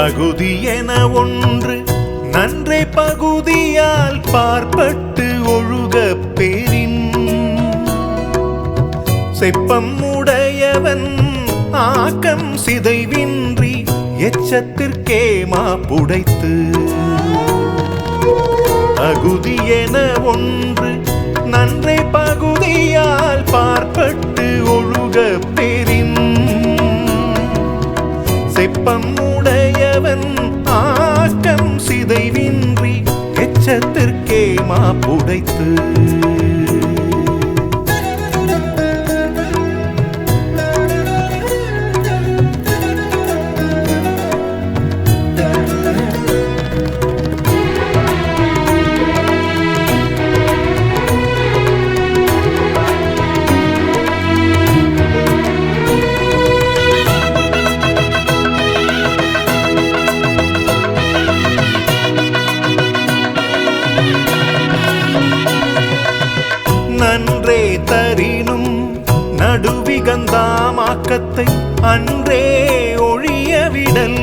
தகுதி என ஒன்று நன்றை பகுதியால் பார்ப்பட்டு ஒழுக பேரின் செப்பம் உடையவன் ஆக்கம் சிதைவின்றி எச்சத்திற்கே மாப்புடைத்து தகுதி என ஒன்று நன்றை பகுதியால் பார்ப்பட்டு ஒழுக பெறின் செப்பம் உடையவன் ஆக்கம் சிதைவின்றி எச்சத்திற்கே மாப்புடைத்து நன்றே தரினும் நடுவிகந்தாமாக்கத்தை அன்றே ஒழியவிடல்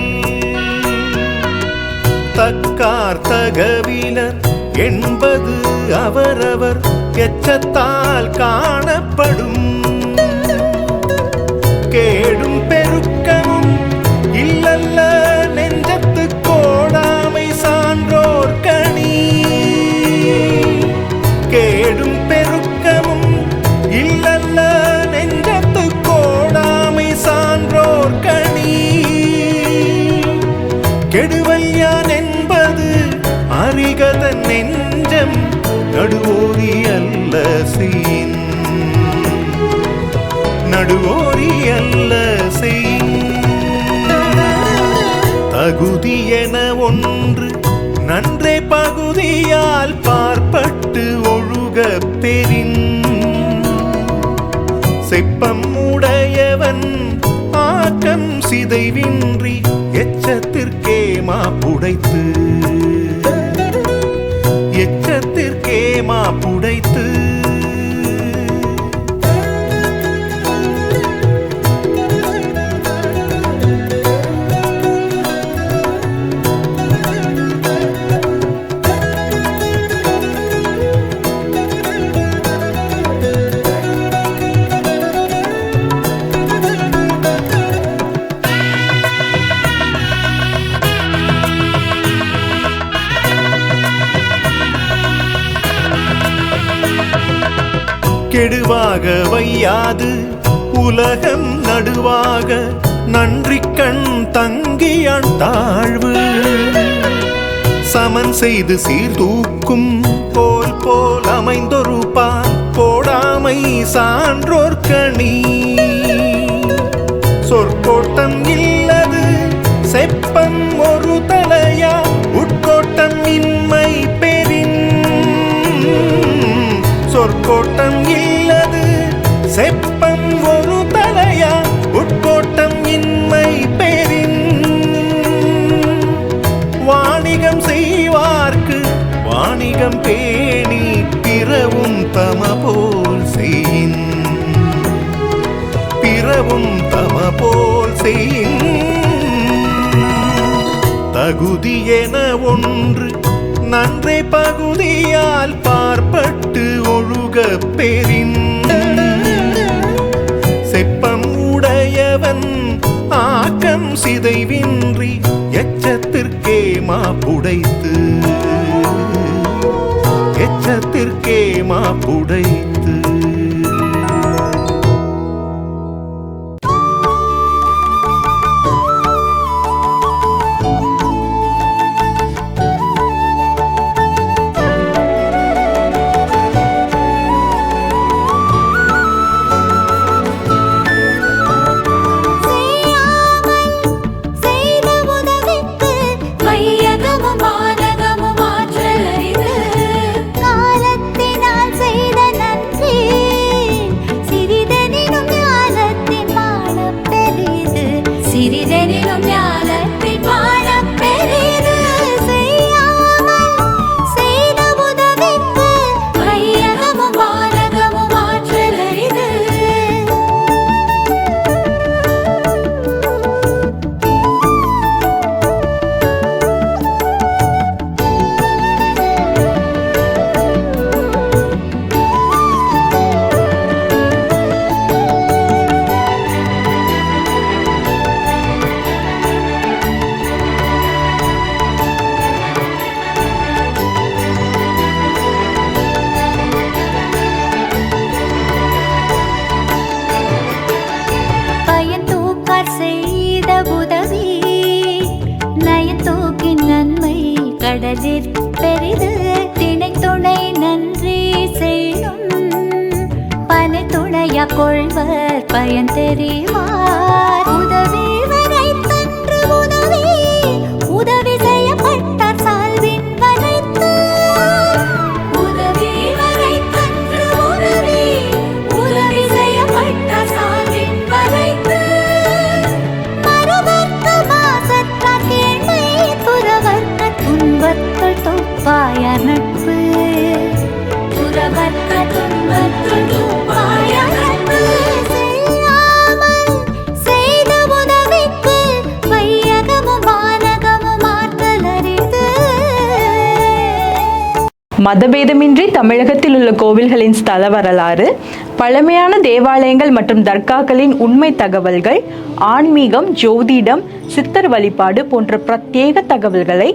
தக்கார் தகவிலர் என்பது அவரவர் எச்சத்தால் காணப்படும் கேடும் பெருக்கமும் இல்லல்ல நெஞ்சத்து கோடாமை சான்றோர் கணி கேடும் பெருக்கமும் இல்லல்ல நெஞ்சத்து கோடாமை சான்றோர் கணி கெடுவல் யான் என்பது அறிகதன் நெஞ்சம் நடுவோரி அல்ல செய்யின் நடுவோரி அல்ல செய்யின் தகுதி என ஒன்று நன்றே பகுதியால் பார்ப்பட்டு ஒழுக பெறின் செப்பம் உடையவன் ஆக்கம் சிதைவின்றி எச்சத்திற்கே மாப்புடைத்து எச்சத்திற்கே மாப்புடைத்து கெடுவாக வையாது உலகம் நடுவாக நன்றி கண் தங்கியான் தாழ்வு சமன் செய்து சீர்தூக்கும் போல் போல் அமைந்தொரு பால் போடாமை சான்றோர் கணி சொற்கோட்டம் இல்லது செப்பம் ஒரு தலையா உட்கோட்டம் இன்மை பெறின் சொற்கோட்டம் இல்லது செப்பம் ஒரு தலையா உட்கோட்டம் இன்மை பெறின் வாணிகம் செய்வார்க்கு வாணிகம் பேணி பிறவும் தம போல் செய்யின் பிறவும் தம போல் செய்யின் தகுதி என ஒன்று நன்றே பகுதியால் பார்ப்பட்டு ஒழுக பெறின் செப்பம் உடையவன் ஆக்கம் சிதைவின்றி எச்சத்திற்கே மாப்புடைத்து எச்சத்திற்கே மாப்புடைத்து கொள்வர் பயன் தெரிவார். உதவிவரை தன்று உதவி உதவி செய்யப்பட்டார் சால்வின் வரைத்து. உதவிவரை தன்று உதவி உதவி செய்யப்பட்டார் சால்வின் வரைத்து. மறுவர்க்க மாசற்றார் கேள்மை துறவர்க்க துன்பத்துள் தொப்பாய நட்பு. துறவர்க்க துன்பத்துள் தொப்பாய நட்பு. செய்யாமல் செய்த உதவிக்கு வையகமும் வானகமும் ஆற்றல் அரிது. மதபேதமின்றி தமிழகத்தில் உள்ள கோவில்களின் ஸ்தல வரலாறு, பழமையான தேவாலயங்கள் மற்றும் தர்காக்களின் உண்மை தகவல்கள், ஆன்மீகம், ஜோதிடம், சித்தர் வழிபாடு போன்ற பிரத்யேக தகவல்களை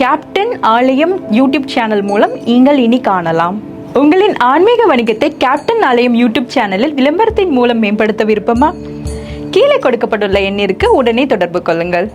கேப்டன் ஆலயம் யூடியூப் சேனல் மூலம் நீங்கள் இனி காணலாம். உங்களின் ஆன்மீக வணிகத்தை கேப்டன் ஆலயம் யூடியூப் சேனலில் விளம்பரத்தின் மூலம் மேம்படுத்த விருப்பமா? கீழே கொடுக்கப்பட்டுள்ள எண்ணிற்கு உடனே தொடர்பு கொள்ளுங்கள்.